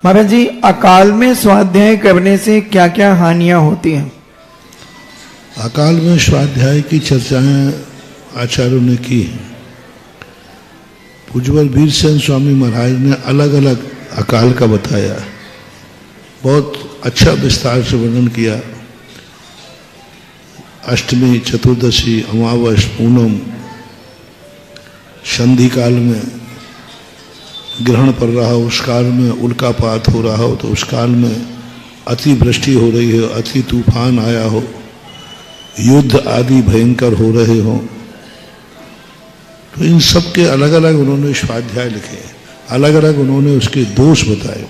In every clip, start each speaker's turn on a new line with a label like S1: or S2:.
S1: महाराज जी, अकाल में स्वाध्याय करने से क्या क्या हानियां होती हैं?
S2: अकाल में स्वाध्याय की चर्चाएं आचार्यों ने की हैं। पूज्यवर वीरसेन स्वामी महाराज ने अलग अलग अकाल का बताया, बहुत अच्छा विस्तार से वर्णन किया। अष्टमी, चतुर्दशी, अमावस, पूनम, संधि काल में ग्रहण पड़ रहा हो, उस काल में उल्कापात हो रहा हो, तो उस काल में अति वृष्टि हो रही हो, अति तूफान आया हो, युद्ध आदि भयंकर हो रहे हो, तो इन सब के अलग अलग उन्होंने स्वाध्याय लिखे, अलग अलग उन्होंने उसके दोष बताए,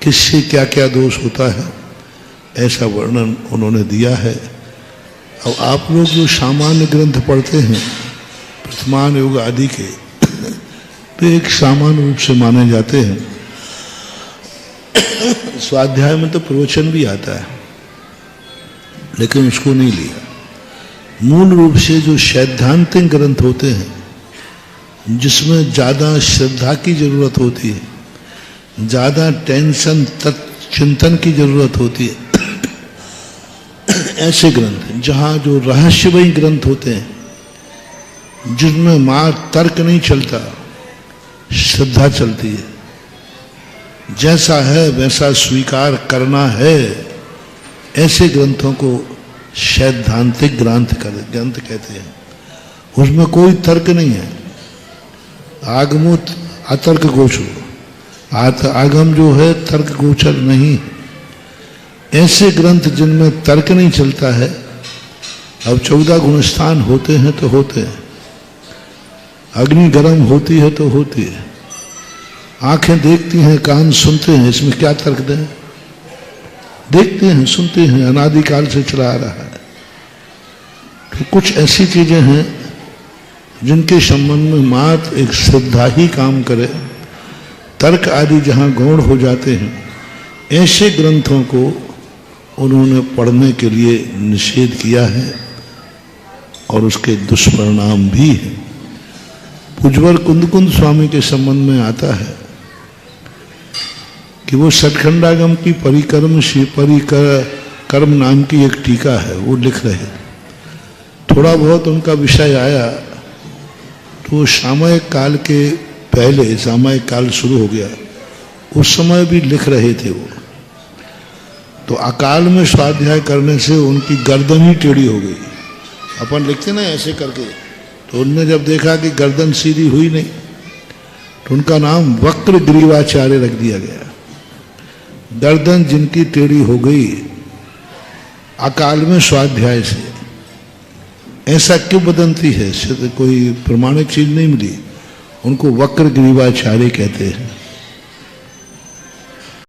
S2: किससे क्या क्या दोष होता है, ऐसा वर्णन उन्होंने दिया है। अब आप लोग जो सामान्य ग्रंथ पढ़ते हैं प्रथमान युग आदि के, तो एक सामान्य रूप से माने जाते हैं। स्वाध्याय में तो प्रवचन भी आता है, लेकिन उसको नहीं लिया। मूल रूप से जो सैद्धांतिक ग्रंथ होते हैं, जिसमें ज़्यादा श्रद्धा की जरूरत होती है, ज़्यादा टेंशन चिंतन की जरूरत होती है, ऐसे ग्रंथ, जहाँ जो रहस्यमयी ग्रंथ होते हैं, जिनमें मां तर्क नहीं चलता, श्रद्धा चलती है, जैसा है वैसा स्वीकार करना है, ऐसे ग्रंथों को सैद्धांतिक ग्रंथ कहते हैं। उसमें कोई तर्क नहीं है, आगमोत अतर्क गोचर, आगम जो है तर्क गोचर नहीं है। ऐसे ग्रंथ जिनमें तर्क नहीं चलता है, अब 14 गुणस्थान होते हैं तो होते हैं, अग्नि गर्म होती है तो होती है, आंखें देखती हैं, कान सुनते हैं, इसमें क्या तर्क दें? देखते हैं, सुनते हैं, अनादिकाल से चला आ रहा है। तो कुछ ऐसी चीजें हैं जिनके संबंध में मात्र एक श्रद्धा ही काम करे, तर्क आदि जहां गौण हो जाते हैं, ऐसे ग्रंथों को उन्होंने पढ़ने के लिए निषेध किया है, और उसके दुष्परिणाम भी हैं। पूज्यवर कुंद स्वामी के संबंध में आता है कि वो सतखंडागम की परिकर्म नाम की एक टीका है, वो लिख रहे। थोड़ा बहुत उनका विषय आया तो सामयिक काल के पहले, सामयिक काल शुरू हो गया, उस समय भी लिख रहे थे वो। तो अकाल में स्वाध्याय करने से उनकी गर्दन ही टेढ़ी हो गई। अपन लिखते ना ऐसे करके, तो उनने जब देखा कि गर्दन सीधी हुई नहीं, तो उनका नाम वक्र ग्रीवाचार्य रख दिया गया। गर्दन जिनकी टेढ़ी हो गई अकाल में स्वाध्याय से, ऐसा क्यों बदलती है? कोई प्रमाणिक चीज नहीं मिली, उनको वक्र ग्रीवाचार्य कहते हैं।